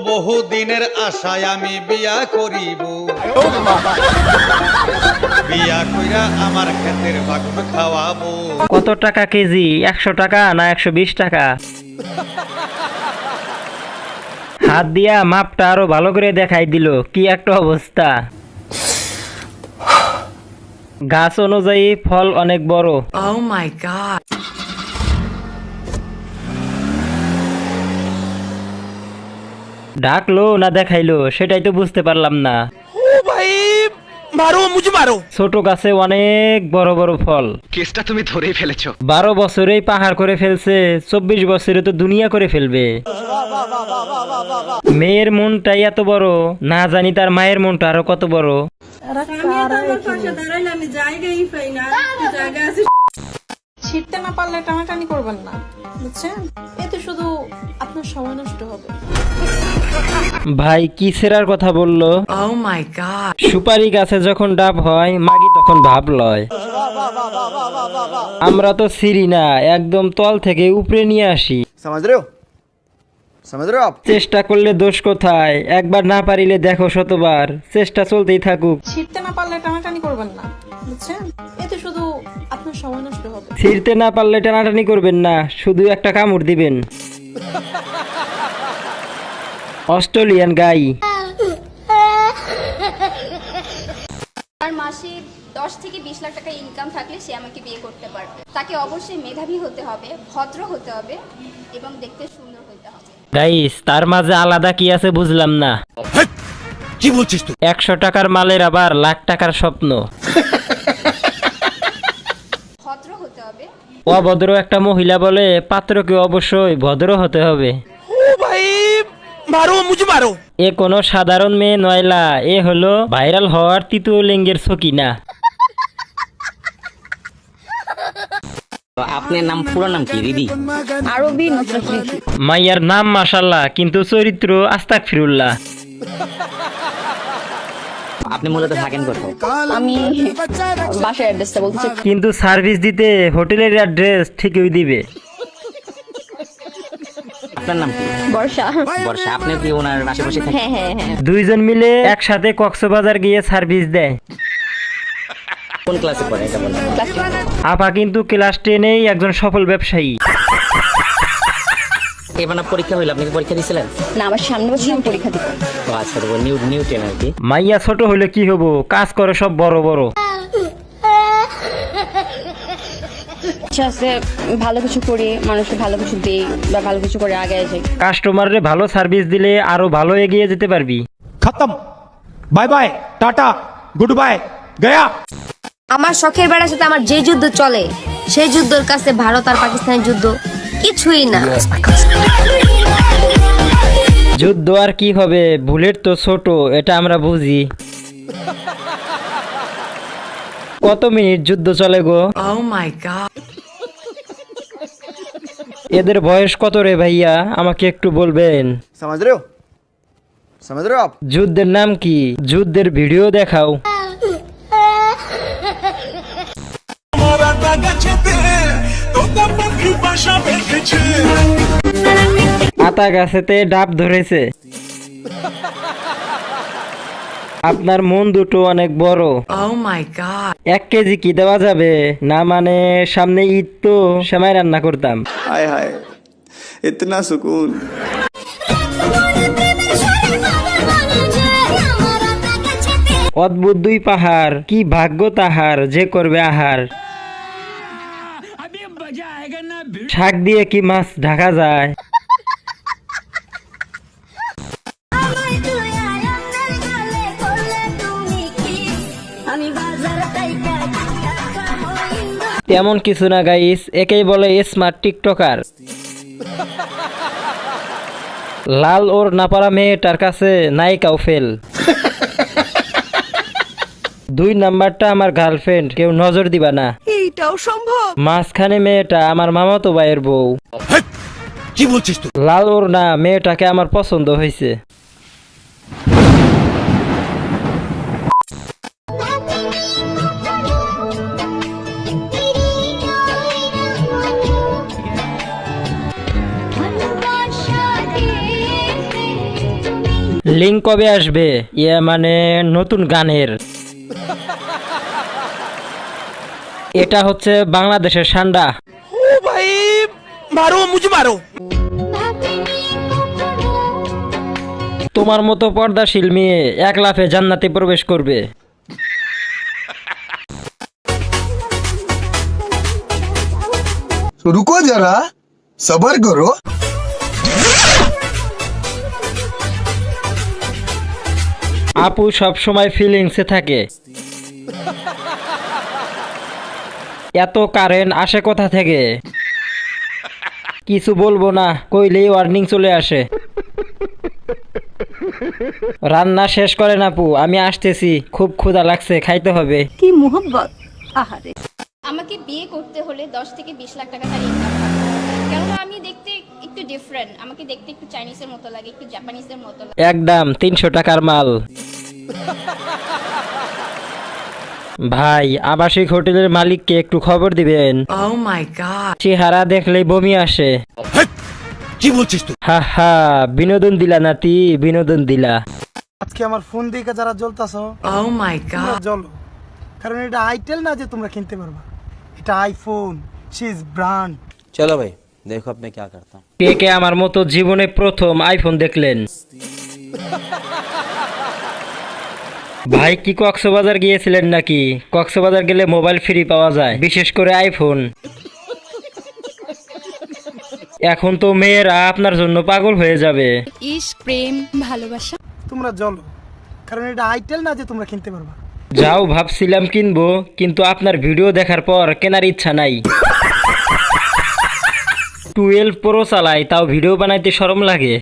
বহুদিনের আশায় আমি বিয়া করিব, বিয়া কইরা আমার ক্ষেতের বাগুন খাওয়াবো। কত টাকা কেজি? 100 টাকা না 120 টাকা? হাত দিয়া মাপটা আরো ভালো করে দেখাই দিল, কি একটা অবস্থা। গাছ অনুযায়ী ফল অনেক বড়। Oh my god. ডাকলো না দেখাইলো সেটাই তো বুঝতে পারলাম না। ছোট গাছে অনেক বড় বড় ফল। কেসটা তুমি ধরেই ফেলেছো। 12 বছরেই পাহাড় করে ফেলছে, 24 বছরে তো দুনিয়া করে ফেলবে। মেয়ের মনটাই এত বড়, না জানি তার মায়ের মনটা আরো কত বড়। ছিড়তে না পারলে টানাটানি করবেন না, বুঝছেন? এতে শুধু আপনার সময় নষ্ট হবে। ভাই কি ছেড়ার কথা বললো? Oh my god. সুপারি গাছে যখন ডাব হয় মাগি তখন ভাব লয়। আমরা তো ছিড়ি না, একদম তল থেকে উপরে নিয়ে আসি। চেষ্টা করলে দোষ কোথায়? একবার না পারিলে দেখো শতবার, চেষ্টা চলতেই থাকুক। ছিড়তে না পারলে টানাটানি করবেন না, বুঝছেন? এতে শুধু আপনার সময় নষ্ট হবে। ছিড়তে না পারলে টানাটানি করবেন না, শুধু একটা কামড় দিবেন। অস্ট্রেলিয়ান গাই। তার মাসে 10 থেকে 20 লাখ টাকা ইনকাম থাকলে সে আমাকে বিয়ে করতে পারবে। তাকে অবশ্যই মেধাবী হতে হবে, ভদ্র হতে হবে এবং দেখতে সুন্দর হতে হবে। গাইস, তার মাঝে আলাদা কি আছে বুঝলাম না। কি বলছিস তুই? 100 টাকার মালের আবার লাখ টাকার স্বপ্ন। ভদ্র হতে হবে। অভদ্র একটা মহিলা বলে পাত্রকে অবশ্যই ভদ্র হতে হবে। এ কোনো সাধারণ মেয়ে নয়লা, এ হলো ভাইরাল হওয়ার তৃতীয় লিঙ্গের সকিনা। আপনার নাম পুরো নাম কি দিদি? আরবি নসরাত। মাইয়ার নাম মাশাল্লাহ, কিন্তু চরিত্র আস্তাগফিরুল্লাহ। আপনি মূলত থাকেন কোথায়? আমি বাসার অ্যাড্রেসটা বলতে। কিন্তু সার্ভিস দিতে হোটেলের অ্যাড্রেস ঠিকই দিবে। আপনার নাম কি? বর্ষা। বর্ষা। আপনি কি ওনার আশেপাশে থাকেন? হ্যাঁ হ্যাঁ হ্যাঁ। দুইজন মিলে একসাথে কক্সবাজার গিয়ে সার্ভিস দেয়। কোন ক্লাসে পড়ে এটা বলেন? আপা কিন্তু ক্লাস 10-এই একজন সফল ব্যবসায়ী। এবার পরীক্ষা হইল, আপনি কি পরীক্ষা দিয়েছিলেন? না, আমার সামনে বছর আমি পরীক্ষা দিব। ও আচ্ছা, তো নিউ টেন আর কি। মাইয়া ছোট হলে কি হবো, কাজ করে সব বড় বড়। ভালো কিছু করি, মানুষকে ভালো কিছু দিই বা ভালো কিছু করে আগে যাই। কাস্টমাররে ভালো সার্ভিস দিলে আরো ভালো এগিয়ে যেতে পারবি। খতম, bye bye, tata, good bye, Gaya. আমার শখের বেড়ার সাথে আমার যে যুদ্ধ চলে, সেই যুদ্ধের কাছে ভারত আর পাকিস্তানের যুদ্ধ কিছুই না। যুদ্ধ আর কি হবে, বুলেট তো ছোট, এটা আমরা বুঝি। কত মিনিট যুদ্ধ চলে গো? Oh my god. এদের বয়স কত রে ভাইয়া, আমাকে একটু বলবেন? যুদ্ধের নাম কি? যুদ্ধের ভিডিও দেখাও। আতা গাছেতে ডাব ধরেছে। আপনার মন দুটো অনেক বড়। Oh my god. 1 কেজি কি দেওয়া যাবে না? মানে সামনে ঈদ তো, সেমাই রান্না করতাম। हाय हाय इतना सुकून। অদ্ভুত 2 পাহাড়, কি ভাগ্য তাহার যে করবে আহার। শাক দিয়ে কি মাছ ঢাকা যায়? তেমন কিছু না গাইস, একেই বলে স্মার্ট টিকটকার। লাল ওর নাপারা মেয়েটার কাছে নায়িকাও ফেল। 2 নাম্বারটা আমার গার্লফ্রেন্ড, কেউ নজর দিবা না। এইটাও সম্ভব? মাঝখানে মেয়েটা আমার মামাতো ভাইয়ের বউ। কি বলছিস তুই? লাল ওর না, মেয়েটাকে আমার পছন্দ হয়েছে। লিঙ্ক কবে আসবে? ইয়ে মানে নতুন গানের। এটা হচ্ছে বাংলাদেশের সান্ডা। তোমার মতো পর্দাশীল মেয়ে এক লাফে জান্নাতে প্রবেশ করবে। रुको जरा सबर करो। আপু সব সময় ফিলিংসে থাকে। এত কারেন্ট আসে কোথা থেকে? কিছু বলবো না, কইলেই ওয়ার্নিং চলে আসে। রান্না শেষ করেন আপু, আমি আসতেছি, খুব ক্ষুধা লাগছে, খাইতে হবে। কি মোহব্বত! আহারে, আমাকে বিয়ে করতে হলে 10 থেকে 20 লাখ টাকা তার ইনকাম থাকতে হবে। কেননা আমি দেখতে একটু ডিফারেন্ট, আমাকে দেখতে একটু চাইনিজের মতো লাগে, একটু জাপানিজের মতো লাগে। একদম 300 টাকার মাল। ভাই, আবাসিক হোটেলের মালিককে একটু খবর দিবেন। Oh my god. চেহারা দেখলেই বমি আসে। কি বলছিস তুই? হা হা, বিনোদন দিলা নাতি, বিনোদন দিলা। আজকে আমার ফোন দেখে যারা জ্বলতাছো Oh my তোমরা god. জ্বলো, কারণ এটা আইটেল না যে তোমরা কিনতে পারবা, এটা আইফোন, শি ইজ ব্র্যান্ড। চলো ভাই, দেখো আপনি কি করতে। কে কে আমার মতো জীবনে প্রথম আইফোন দেখলেন? ভাই কি কক্সবাজার গিয়েছিলেন নাকি? কক্সবাজার গেলে মোবাইল ফ্রি পাওয়া যায়, বিশেষ করে আইফোন। এখন তো মেয়েরা আপনার জন্য পাগল হয়ে যাবে। ইশক, প্রেম, ভালোবাসা। তোমরা জ্বলো, কারণ এটা আইটেল না যে তোমরা কিনতে পারবা। যাও, ভাবছিলাম কিনবো, কিন্তু আপনার ভিডিও দেখার পর কেনার ইচ্ছা নাই। 12 Pro চালাই, তাও ভিডিও বানাইতে শরম লাগে।